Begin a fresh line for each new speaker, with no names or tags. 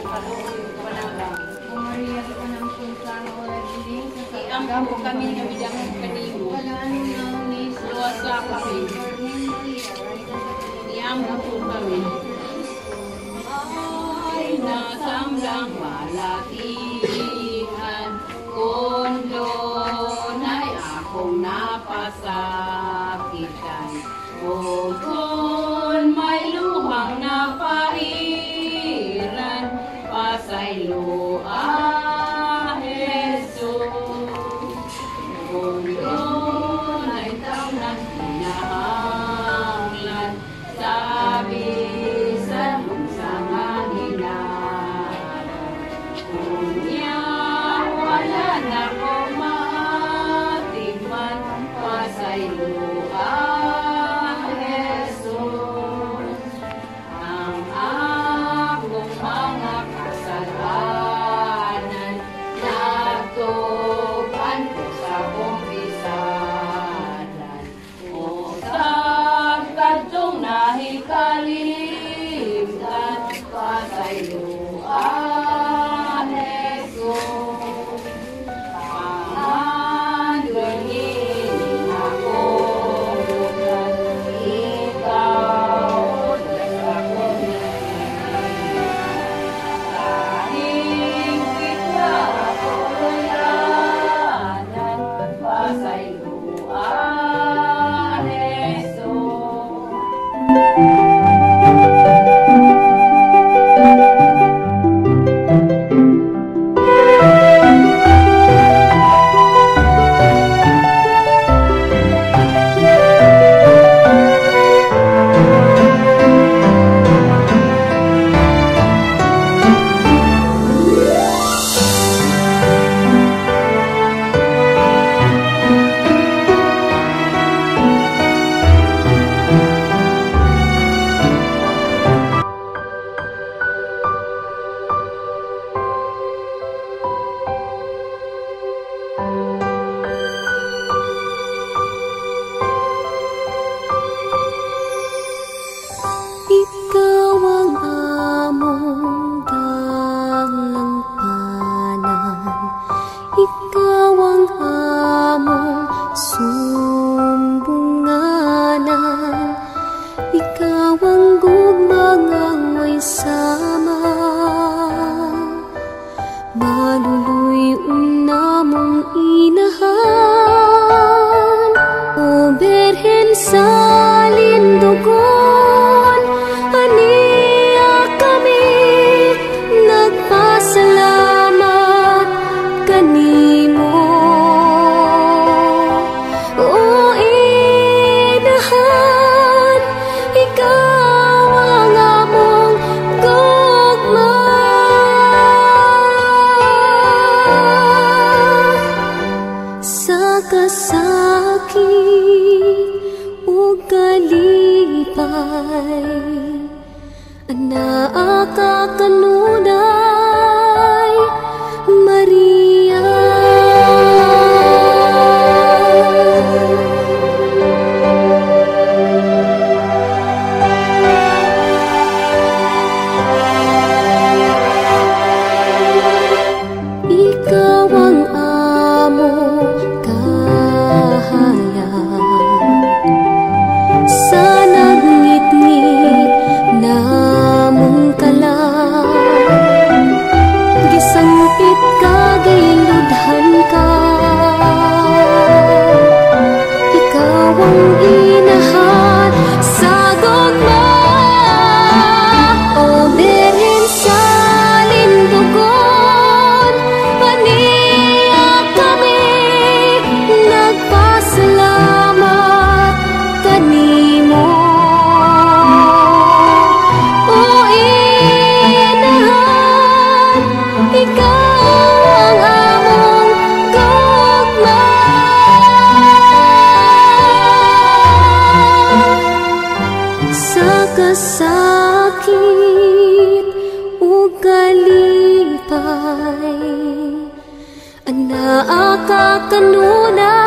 Maria, di ko nang punta na wala din sa
Iampo po kami na bidangan kanimo. Luwasa kami. Iampo po kami. Ay, nasamblang malatihan, kundo na'y akong napasakitan. Kung may luhang napairan, pasayloa, Jesus. Kundo na'y tawnan kinahanglan, sabi sa lunsangan hinaran. Kunya wala na ko maatiman, pasayloa, Jesus. Ang akong mga kasalanan, natupan ko sa kumpisanan. O sagkadtong nahikalimtan, pasayloa, Jesus. Pangandulin ako lugan, ikaw sa kahing kita ako layanan, pasayloa, Jesus.
Ikaw ang among dalampanan, ikaw ang among sumbunganan, ikaw ang gugmang ang may sama. Maluluy namong inahan, O Berhen sa lindugon, aniya kami nagpasalamat kanimo. O inahan, ikaw ang among gugma. Sa kasakit o kalipay, anaa ka kanunay, Maria. Ikaw ang among kahayag, sa nagngit-ngit namong kalang, gisangpit ka, giludhan ka. Ikaw ang inahan sa gugma, O Berhen sa lindugon, aniya kami nagpasalamat kanimo. O inahan, ikaw ang among gugma. Sa kasakit o kalipay, anaa ka kanunay,